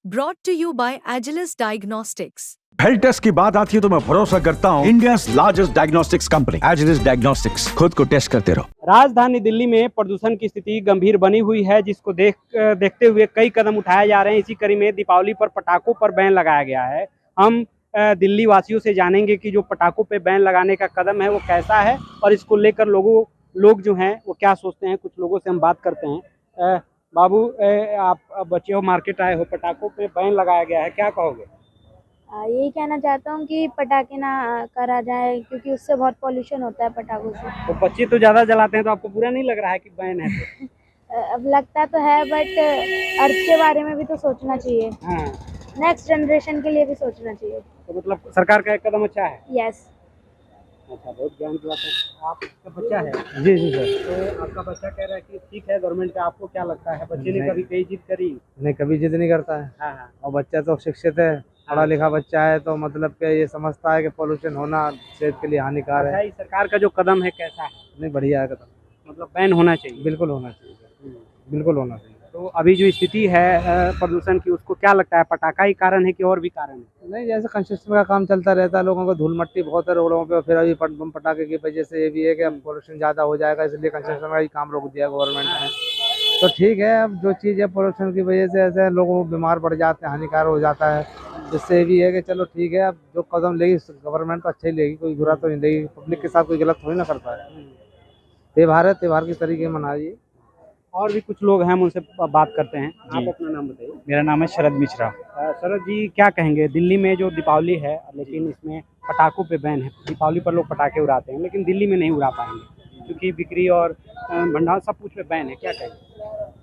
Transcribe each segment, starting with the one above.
Brought to you by Agilus Diagnostics. Health test की बात आती है तो मैं भरोसा करता हूँ India's largest diagnostics company Agilus diagnostics. खुद को टेस्ट करते रहो। राजधानी दिल्ली में प्रदूषण की स्थिति गंभीर बनी हुई है, जिसको देखते हुए कई कदम उठाए जा रहे हैं। इसी कड़ी में दीपावली पर पटाखों पर बैन लगाया गया है। हम दिल्ली वासियों से जानेंगे कि जो पटाखों पे बैन लगाने का कदम है वो कैसा है और इसको लेकर लोग जो हैं वो क्या सोचते हैं। कुछ लोगों से हम बात करते हैं। बाबू, आप बच्चे हो, मार्केट आए हो, पटाखों पे बैन लगाया गया है, क्या कहोगे? यही कहना चाहता हूँ कि पटाखे ना करा जाए, क्योंकि उससे बहुत पॉल्यूशन होता है पटाखों से। तो बच्चे तो ज़्यादा जलाते हैं, तो आपको बुरा नहीं लग रहा है कि बैन है तो? अब लगता तो है, बट अर्थ के बारे में भी तो सोचना चाहिए। हाँ, नेक्स्ट जनरेशन के लिए भी सोचना चाहिए। तो मतलब सरकार का एक कदम अच्छा है। यस। अच्छा, बहुत ज्ञान की बात है। आपका बच्चा है? जी जी सर। तो आपका बच्चा कह रहा है कि ठीक है गवर्नमेंट का, आपको क्या लगता है? बच्चे ने कभी कहीं जिद करी? नहीं, कभी जिद नहीं करता है। हाँ हाँ। और बच्चा तो शिक्षित है, पढ़ा लिखा बच्चा है, तो मतलब कि ये समझता है कि पोल्यूशन होना सेहत के लिए हानिकारक अच्छा, है। ये सरकार का जो कदम है कैसा है? नहीं, बढ़िया है कदम। मतलब बैन होना चाहिए। बिल्कुल होना चाहिए, बिल्कुल होना चाहिए। तो अभी जो स्थिति है प्रदूषण की, उसको क्या लगता है, पटाखा ही कारण है कि और भी कारण है? नहीं, जैसे कंस्ट्रक्शन का काम चलता रहता है, लोगों को धूल मट्टी बहुत है रोडों पे, फिर अभी बम पटाखे की वजह से ये भी है कि अब पोल्यूशन ज़्यादा हो जाएगा, इसलिए कंस्ट्रक्शन का ही काम रोक दिया गवर्नमेंट ने। तो ठीक है, अब जो चीज़ है पोल्यूशन की वजह से ऐसे लोगों को बीमार पड़ जाते हैं, हानिकारक हो जाता है। इससे भी है कि चलो ठीक है, अब जो कदम लेगी गवर्नमेंट तो अच्छा ही लेगी, कोई बुरा तो नहीं लेगी। पब्लिक के साथ कोई गलत थोड़ी ना करता है। त्यौहार है, त्यौहार की तरीके मनाइए। और भी कुछ लोग हैं, हम उनसे बात करते हैं। आप अपना नाम बताइए। मेरा नाम है शरद मिश्रा। शरद जी, क्या कहेंगे? दिल्ली में जो दीपावली है, लेकिन इसमें पटाखों पे बैन है। दीपावली पर लोग पटाखे उड़ाते हैं, लेकिन दिल्ली में नहीं उड़ा पाएंगे क्योंकि बिक्री और भंडार सब कुछ पे बैन है। क्या कहेंगे?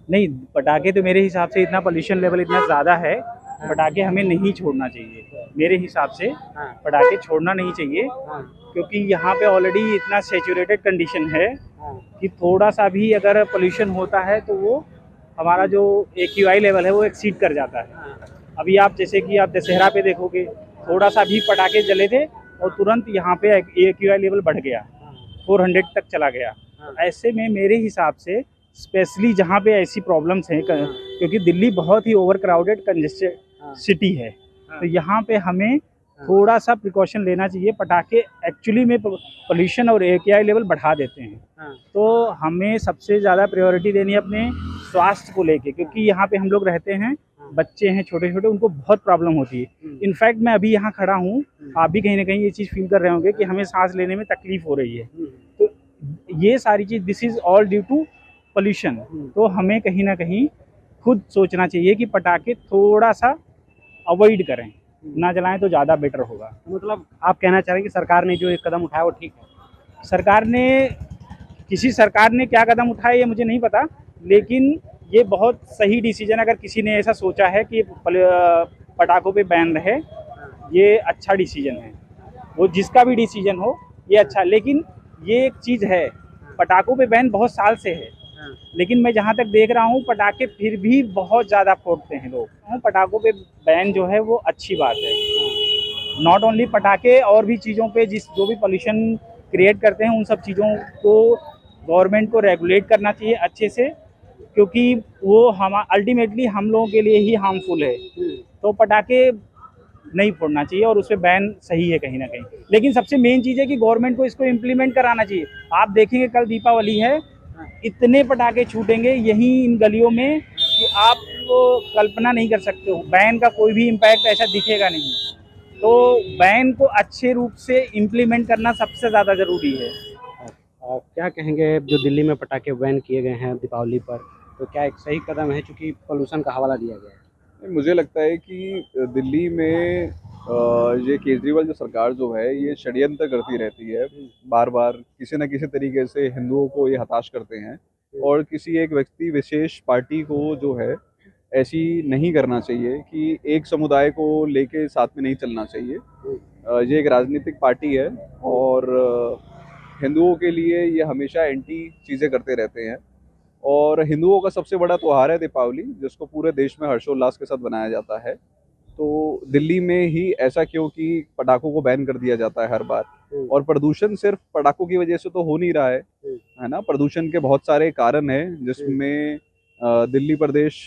नहीं, पटाखे तो मेरे हिसाब से इतना पोल्यूशन लेवल इतना ज़्यादा है, पटाखे हमें नहीं छोड़ना चाहिए। मेरे हिसाब से हाँ। पटाखे छोड़ना नहीं चाहिए, हाँ। क्योंकि यहाँ पे ऑलरेडी इतना सेचुरेटेड कंडीशन है हाँ। कि थोड़ा सा भी अगर पोल्यूशन होता है तो वो हमारा जो AQI लेवल है वो एक्सीड कर जाता है। अभी आप जैसे कि आप दशहरा पे देखोगे, थोड़ा सा भी पटाखे जले थे और तुरंत यहाँ पे AQI लेवल बढ़ गया, 400 तक चला गया। ऐसे में मेरे हिसाब से स्पेशली जहाँ पे ऐसी प्रॉब्लम्स हैं, क्योंकि दिल्ली बहुत ही ओवर क्राउडेड कंजेस्टेड सिटी है, तो यहाँ पे हमें थोड़ा सा प्रिकॉशन लेना चाहिए। पटाखे एक्चुअली में पोल्यूशन और AQI लेवल बढ़ा देते हैं, तो हमें सबसे ज़्यादा प्रायोरिटी देनी है अपने स्वास्थ्य को लेके, क्योंकि यहाँ पे हम लोग रहते हैं, बच्चे हैं छोटे छोटे, उनको बहुत प्रॉब्लम होती है। इनफैक्ट मैं अभी यहाँ खड़ा हूँ, आप भी कहीं ना कहीं ये चीज़ फील कर रहे होंगे कि हमें सांस लेने में तकलीफ हो रही है। तो ये सारी चीज़, this is all due to pollution. तो हमें कहीं ना कहीं खुद सोचना चाहिए कि पटाखे थोड़ा सा अवॉइड करें, ना जलाएं तो ज़्यादा बेटर होगा। मतलब आप कहना चाह रहे हैं कि सरकार ने जो एक कदम उठाया वो ठीक है? सरकार ने क्या कदम उठाए ये मुझे नहीं पता, लेकिन ये बहुत सही डिसीजन। अगर किसी ने ऐसा सोचा है कि पटाखों पे बैन रहे, ये अच्छा डिसीजन है। वो जिसका भी डिसीजन हो ये अच्छा, लेकिन ये एक चीज़ है, पटाखों पे बैन बहुत साल से है, लेकिन मैं जहाँ तक देख रहा हूँ पटाखे फिर भी बहुत ज़्यादा फोड़ते हैं लोग। पटाखों पे बैन जो है वो अच्छी बात है। नॉट ओनली पटाखे, और भी चीज़ों पे जो भी पोल्यूशन क्रिएट करते हैं, उन सब चीज़ों को गवर्नमेंट को रेगुलेट करना चाहिए अच्छे से, क्योंकि वो अल्टीमेटली हम लोगों के लिए ही हार्मफुल है। तो पटाखे नहीं फोड़ना चाहिए और उस पर बैन सही है कहीं ना कहीं। लेकिन सबसे मेन चीज़ है कि गवर्नमेंट को इसको इम्प्लीमेंट कराना चाहिए। आप देखेंगे कल दीपावली है, इतने पटाखे छूटेंगे यहीं इन गलियों में कि आप कल्पना नहीं कर सकते हो। बैन का कोई भी इम्पैक्ट ऐसा दिखेगा नहीं। तो बैन को अच्छे रूप से इम्प्लीमेंट करना सबसे ज़्यादा ज़रूरी है। क्या कहेंगे, जो दिल्ली में पटाखे बैन किए गए हैं दीपावली पर, तो क्या एक सही कदम है, चूँकि पोल्यूशन का हवाला दिया गया है? मुझे लगता है कि दिल्ली में ये केजरीवाल जो सरकार जो है ये षड्यंत्र करती रहती है, बार बार किसी न किसी तरीके से हिंदुओं को ये हताश करते हैं, और किसी एक व्यक्ति विशेष पार्टी को जो है ऐसी नहीं करना चाहिए कि एक समुदाय को लेके साथ में नहीं चलना चाहिए। ये एक राजनीतिक पार्टी है और हिंदुओं के लिए ये हमेशा एंटी चीज़ें करते रहते हैं। और हिंदुओं का सबसे बड़ा त्यौहार है दीपावली, जिसको पूरे देश में हर्षोल्लास के साथ बनाया जाता है। तो दिल्ली में ही ऐसा क्यों कि पटाखों को बैन कर दिया जाता है हर बार? और प्रदूषण सिर्फ पटाखों की वजह से तो हो नहीं रहा है ना। प्रदूषण के बहुत सारे कारण हैं, जिसमें दिल्ली प्रदेश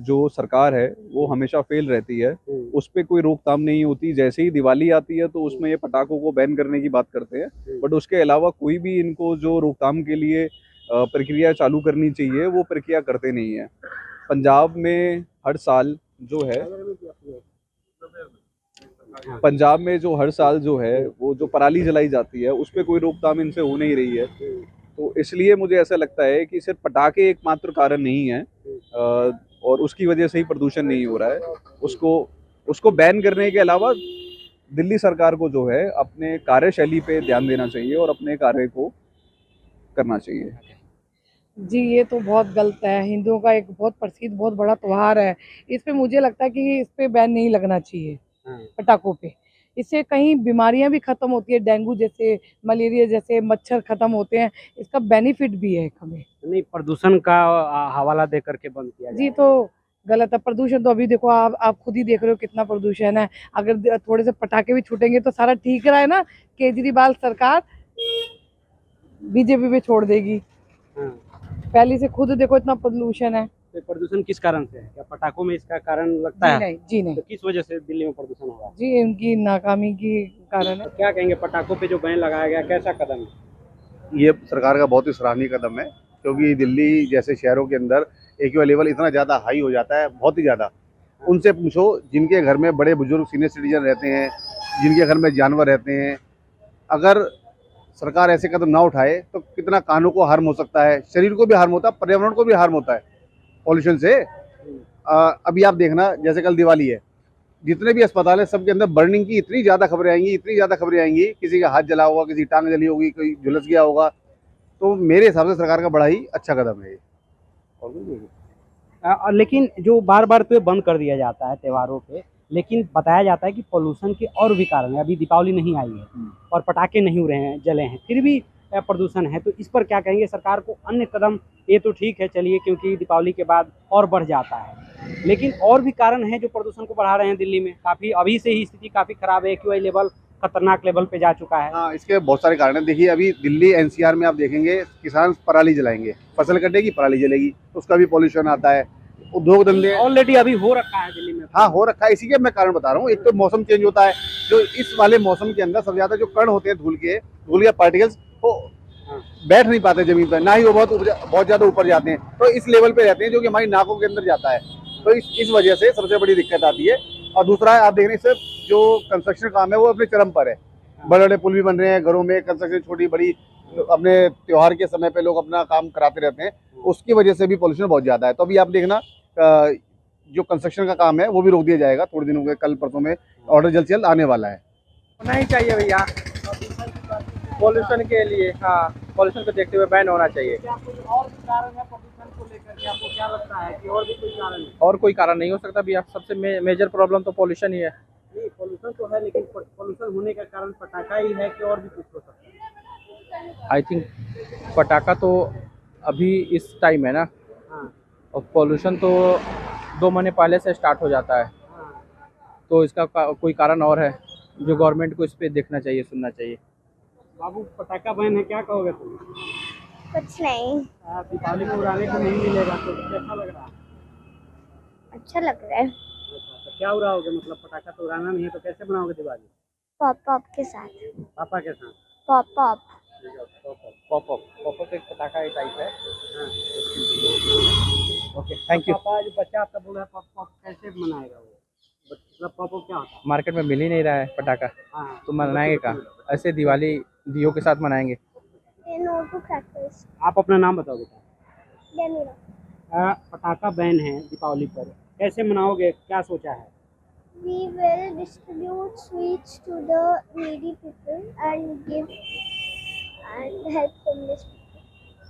जो सरकार है वो हमेशा फेल रहती है, उस पर कोई रोकथाम नहीं होती। जैसे ही दिवाली आती है तो उसमें ये पटाखों को बैन करने की बात करते हैं, बट उसके अलावा कोई भी इनको जो रोकथाम के लिए प्रक्रिया चालू करनी चाहिए वो प्रक्रिया करते नहीं है। पंजाब में हर साल जो है वो जो पराली जलाई जाती है उस पर कोई रोकथाम इनसे हो नहीं रही है। तो इसलिए मुझे ऐसा लगता है कि सिर्फ पटाखे एकमात्र कारण नहीं है और उसकी वजह से ही प्रदूषण नहीं हो रहा है। उसको बैन करने के अलावा दिल्ली सरकार को जो है अपने कार्यशैली पे ध्यान देना चाहिए और अपने कार्य को करना चाहिए। जी, ये तो बहुत गलत है। हिंदुओं का एक बहुत प्रसिद्ध बहुत बड़ा त्योहार है। इस पे मुझे लगता है कि इस पे बैन नहीं लगना चाहिए, पटाखों पे। इससे कहीं बीमारियां भी खत्म होती है, डेंगू जैसे, मलेरिया जैसे मच्छर खत्म होते हैं। इसका बेनिफिट भी है हमें। नहीं, प्रदूषण का हवाला दे करके बंद किया जी, तो गलत है। प्रदूषण तो अभी देखो, आप खुद ही देख रहे हो कितना प्रदूषण है। अगर थोड़े से पटाखे भी छूटेंगे तो सारा ठीक रहा है ना। केजरीवाल सरकार बीजेपी पे छोड़ देगी। पहले से खुद देखो इतना प्रदूषण है। तो प्रदूषण किस कारण से है? क्या पटाखों में इसका कारण लगता है? जी नहीं। तो किस वजह से दिल्ली में प्रदूषण हो रहा है? जी, इनकी नाकामी की कारण है। तो क्या कहेंगे, पटाखों पे जो बैन लगाया गया कैसा कदम है? ये सरकार का बहुत ही सराहनीय कदम है, क्योंकि दिल्ली जैसे शहरों के अंदर एक्यूआई लेवल इतना ज़्यादा हाई हो जाता है, बहुत ही ज़्यादा। उनसे पूछो जिनके घर में बड़े बुजुर्ग सीनियर सिटीजन रहते हैं, जिनके घर में जानवर रहते हैं, अगर सरकार ऐसे कदम ना उठाए तो कितना कानों को हार्म हो सकता है, शरीर को भी हार्म होता है, पर्यावरण को भी हार्म होता है पॉल्यूशन से। अभी आप देखना, जैसे कल दिवाली है, जितने भी अस्पताल है सबके अंदर बर्निंग की इतनी ज़्यादा खबरें आएंगी, किसी का हाथ जला होगा, किसी की टांग जली होगी, कोई झुलस गया होगा। तो मेरे हिसाब से सरकार का बड़ा ही अच्छा कदम है ये। और कुछ नहीं। लेकिन जो बार बार तो ये बंद कर दिया जाता है त्योहारों पे, लेकिन बताया जाता है कि पोल्यूशन के और भी कारण है। अभी दीपावली नहीं आई है और पटाखे नहीं उड़े हैं, जले हैं, फिर भी प्रदूषण है। तो इस पर क्या कहेंगे? सरकार को अन्य कदम, ये तो ठीक है चलिए, क्योंकि दीपावली के बाद और बढ़ जाता है, लेकिन और भी कारण हैं जो प्रदूषण को बढ़ा रहे हैं दिल्ली में। काफ़ी अभी से ही स्थिति काफ़ी खराब है, एक्यूआई लेवल खतरनाक लेवल पे जा चुका है। हाँ, इसके बहुत सारे कारण हैं। देखिए, अभी दिल्ली एनसीआर में आप देखेंगे, किसान पराली जलाएंगे, फसल कटेगी पराली जलेगी, उसका भी पॉल्यूशन आता है। उद्योग धंधे ऑलरेडी अभी हो रखा है दिल्ली में। हाँ, हो रखा है। इसी के मैं कारण बता रहा हूँ। एक तो मौसम चेंज होता है, जो इस वाले मौसम के अंदर सबसे ज्यादा जो कण होते हैं धूल के पार्टिकल्स, वो बैठ नहीं पाते जमीन पर, ना ही वो बहुत ज्यादा ऊपर जाते हैं, तो इस लेवल पे रहते हैं जो कि हमारी नाकों के अंदर जाता है। तो इस वजह से सबसे बड़ी दिक्कत आती है। और दूसरा है, आप देख रहे हैं, सिर्फ जो कंस्ट्रक्शन काम है वो अपने चरम पर है। बड़े बड़े पुल भी बन रहे हैं, घरों में कंस्ट्रक्शन छोटी बड़ी, अपने त्योहार के समय पे लोग अपना काम कराते रहते हैं, उसकी वजह से भी पॉल्यूशन बहुत ज्यादा है। तो अभी आप देखना, जो कंस्ट्रक्शन का काम है वो भी रोक दिया जाएगा थोड़े दिनों के, कल परसों में ऑर्डर जल्द से जल्द आने वाला है। होना ही चाहिए भैया, पॉल्यूशन के लिए। हाँ, पॉल्यूशन को देखते हुए बैन होना चाहिए। क्या कोई और भी कारण है प्रदूषण को लेकर के? आपको क्या लगता है कि और भी कोई कारण है? और कोई कारण नहीं हो सकता भैया, सबसे मेजर प्रॉब्लम तो पॉल्यूशन ही है। नहीं, पॉल्यूशन तो है, लेकिन पॉल्यूशन होने का कारण पटाखा ही है कि और भी कुछ हो सकता है? आई थिंक पटाखा तो अभी इस टाइम है ना, और पॉल्यूशन तो 2 महीने पहले से स्टार्ट हो जाता है। तो इसका कोई कारण और है जो गवर्नमेंट को इस पे देखना चाहिए, सुनना चाहिए। बाबू, पटाखा बैन है, क्या कहोगे तुम? कुछ नहीं, दीपावली को उड़ाने को नहीं मिलेगा तो कैसा लग रहा है? अच्छा लग रहा है। तो क्या उड़ाओगे? मतलब पटाखा तो उड़ाना नहीं है, तो कैसे बनाओगे दिवाली? पॉप के साथ। पापा के साथ? पॉप पॉप एक पटाखा टाइप है। Okay, thank you. पापा, जो बच्चा आपका बोल रहा है पॉप कैसे मनाएगा वो? मतलब पॉप क्या होता है? मार्केट में मिल ही नहीं रहा है पटाखा, हाँ, तो मनाएंगे कहाँ? ऐसे दिवाली दियो के साथ मनाएंगे। आप अपना नाम बताओ बेटा। डेमिरा। पटाखा बैन है दीपावली पर, कैसे मनाओगे? क्या सोचा है? We will distribute sweets to the needy people and give and help homeless people.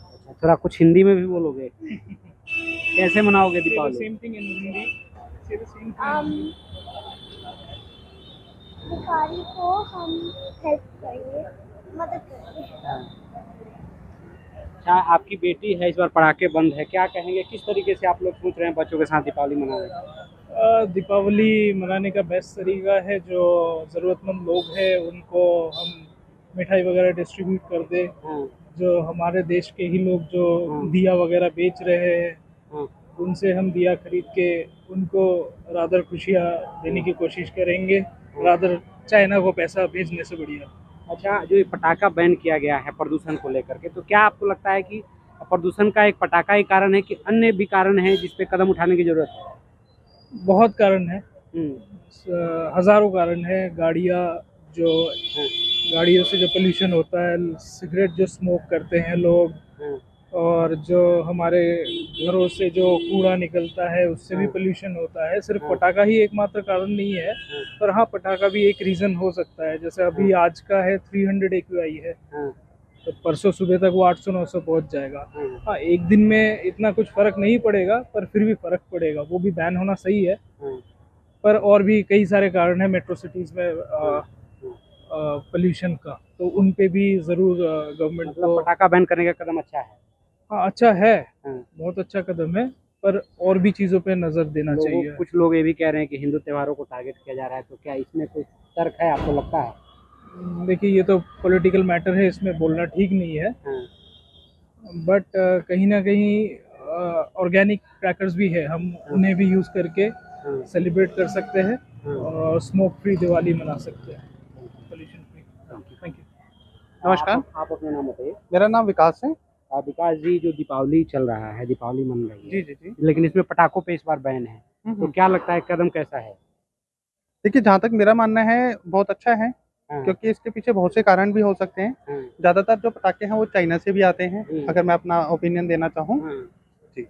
अच्छा, थोड़ा कुछ हिंदी में भी बोलोगे? कैसे मनाओगे दीपावली? भिखारी को हम हेल्प करेंगे, मदद करेंगे। अच्छा, आपकी बेटी है, इस बार पटाखे बंद है, क्या कहेंगे? किस तरीके से आप लोग सोच रहे हैं बच्चों के साथ दीपावली मनाने? दीपावली मनाने का बेस्ट तरीका है, जो ज़रूरतमंद लोग हैं उनको हम मिठाई वगैरह डिस्ट्रीब्यूट कर दें। जो हमारे देश के ही लोग जो दिया वगैरह बेच रहे हैं उनसे हम दिया खरीद के उनको रादर खुशियाँ देने की कोशिश करेंगे, रादर चाइना को पैसा भेजने से बढ़िया। अच्छा, जो ये पटाखा बैन किया गया है प्रदूषण को लेकर के, तो क्या आपको लगता है कि प्रदूषण का एक पटाखा ही कारण है कि अन्य भी कारण है जिस पे कदम उठाने की जरूरत है? बहुत कारण है, हज़ारों कारण है। गाड़ियों से जो पोल्यूशन होता है, सिगरेट जो स्मोक करते हैं लोग, और जो हमारे घरों से जो कूड़ा निकलता है उससे भी पोल्यूशन होता है। सिर्फ पटाखा ही एकमात्र कारण नहीं है, पर हाँ, पटाखा भी एक रीज़न हो सकता है। जैसे अभी आज का है 300 AQI है, तो परसों सुबह तक वो 800-900 पहुंच जाएगा। हाँ, एक दिन में इतना कुछ फ़र्क नहीं पड़ेगा, पर फिर भी फ़र्क पड़ेगा। वो भी बैन होना सही है, पर और भी कई सारे कारण हैं मेट्रो सिटीज़ में पोल्यूशन का, तो उन पे भी ज़रूर गवर्नमेंट को पटाखा बैन करने का कदम अच्छा है। हाँ, अच्छा है, बहुत अच्छा कदम है, पर और भी चीज़ों पे नज़र देना चाहिए। कुछ लोग ये भी कह रहे हैं कि हिंदू त्योहारों को टारगेट किया जा रहा है, तो क्या इसमें कोई तर्क है, आपको लगता है? देखिए, ये तो पॉलिटिकल मैटर है, इसमें बोलना ठीक नहीं है, बट कहीं ना कहीं ऑर्गेनिक क्रैकर्स भी है, हम उन्हें भी यूज़ करके सेलिब्रेट कर सकते हैं और स्मोक फ्री दिवाली मना सकते हैं, पोल्यूशन फ्री। Thank you. नमस्कार, आप अपना नाम बताइए। मेरा नाम विकास है। विकास जी, जो दीपावली चल रहा है, दीपावली मन रही है, जी जी जी। लेकिन इसमें पटाखों पे इस बार बैन है, तो क्या लगता है कदम कैसा है? देखिए, जहाँ तक मेरा मानना है बहुत अच्छा है, क्योंकि इसके पीछे बहुत से कारण भी हो सकते हैं। ज़्यादातर जो पटाखे हैं वो चाइना से भी आते हैं, अगर मैं अपना ओपिनियन देना चाहूँ। जी।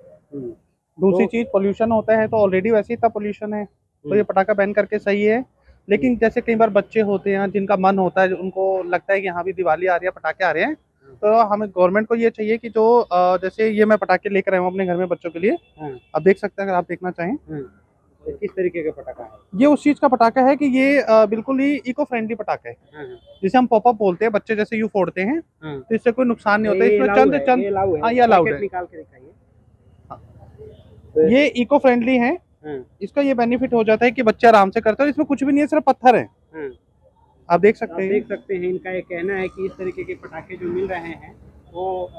दूसरी चीज़, पोल्यूशन होता है, तो ऑलरेडी वैसे ही इतना पोल्यूशन है, तो ये पटाखा बैन करके सही है। लेकिन जैसे कई बार बच्चे होते हैं जिनका मन होता है, उनको लगता है कि हाँ भी दिवाली आ रही है, पटाखे आ रहे हैं, तो हमें गवर्नमेंट को ये चाहिए कि जो जैसे ये मैं पटाखे लेकर आया हूँ अपने घर में बच्चों के लिए, आप देख सकते हैं अगर आप देखना चाहें। किस तरीके का पटाखा है? ये उस चीज़ का पटाखा है कि ये बिल्कुल ही इको फ्रेंडली पटाखा है, जिसे हम पॉपअप बोलते हैं। बच्चे जैसे यूँ फोड़ते हैं, तो इससे कोई नुकसान नहीं होता। इसमें चंद हाँ, ये अलाउड है। निकाल के दिखाइए। ये इको फ्रेंडली है, इसका ये बेनिफिट हो जाता है कि बच्चे आराम से करते हैं। इसमें कुछ भी नहीं है, सिर्फ पत्थर है, आप देख सकते हैं। इनका ये कहना है कि इस तरीके के पटाखे जो मिल रहे हैं वो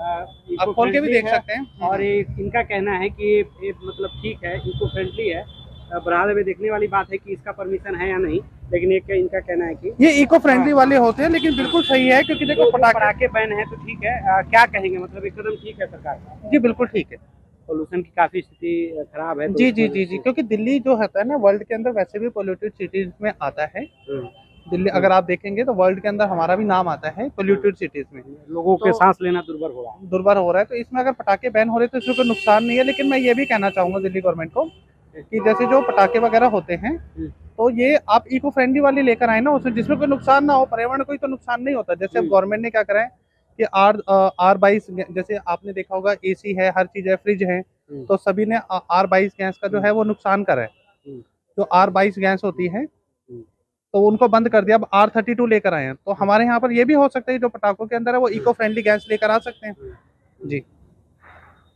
आप खोल के भी देख सकते हैं। और इनका कहना है कि ये मतलब ठीक है, इको फ्रेंडली है। बराबर में देखने वाली बात है कि इसका परमिशन है या नहीं, लेकिन एक इनका कहना है कि ये इको फ्रेंडली वाले होते हैं, लेकिन बिल्कुल सही है, क्योंकि देखो पटाखे बैन है तो ठीक है। क्या कहेंगे, मतलब एक कदम ठीक है सरकार का? जी बिल्कुल ठीक है। पोल्यूशन की काफी स्थिति खराब है। जी जी जी जी, क्योंकि दिल्ली जो होता है ना, वर्ल्ड के अंदर वैसे भी पोल्यूटेड सिटीज में आता है। दिल्ली अगर आप देखेंगे तो वर्ल्ड के अंदर हमारा भी नाम आता है पोल्यूटेड सिटीज में। लोगों के सांस लेना दुर्भर हो रहा है। तो इसमें अगर पटाखे बैन हो रहे तो इसमें कोई नुकसान नहीं है। लेकिन मैं ये भी कहना चाहूँगा दिल्ली गवर्नमेंट को कि जैसे जो पटाखे वगैरह होते हैं, तो ये आप इको फ्रेंडली वाले लेकर आए ना, उसमें जिसमें कोई नुकसान ना हो, पर्यावरण को तो नुकसान नहीं होता। जैसे अब गवर्नमेंट ने क्या करा है कि R22, जैसे आपने देखा होगा, AC है, हर चीज़ है, फ्रिज है, तो सभी ने R22 गैस का जो है वो नुकसान करा है। जो R22 गैस होती है तो उनको बंद कर दिया, अब R32 लेकर आए हैं। तो हमारे यहाँ पर ये भी हो सकता है जो पटाखों के अंदर है वो इको फ्रेंडली गैस लेकर आ सकते हैं। जी,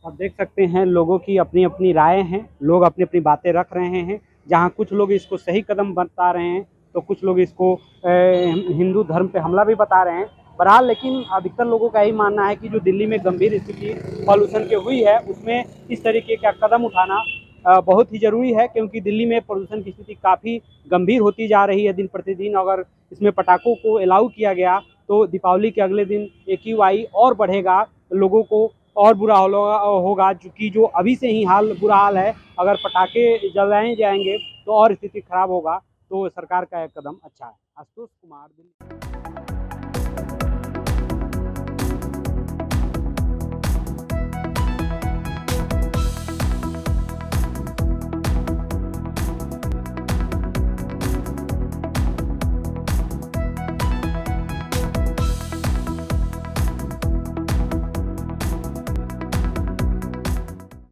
आप देख सकते हैं लोगों की अपनी अपनी राय हैं, लोग अपनी अपनी बातें रख रहे हैं। जहाँ कुछ लोग इसको सही कदम बता रहे हैं, तो कुछ लोग इसको हिंदू धर्म पे हमला भी बता रहे हैं। बहरहाल, लेकिन अधिकतर लोगों का यही मानना है कि जो दिल्ली में गंभीर स्थिति पॉल्यूशन की हुई है, उसमें इस तरीके का कदम उठाना बहुत ही ज़रूरी है, क्योंकि दिल्ली में प्रदूषण की स्थिति काफ़ी गंभीर होती जा रही है दिन प्रतिदिन। अगर इसमें पटाखों को अलाउ किया गया तो दीपावली के अगले दिन AQI और बढ़ेगा, लोगों को और बुरा होगा, चूँकि जो अभी से ही बुरा हाल है। अगर पटाखे जलाए जाएंगे तो और स्थिति खराब होगा। तो सरकार का यह कदम अच्छा है। आशुतोष कुमार, दिल्ली।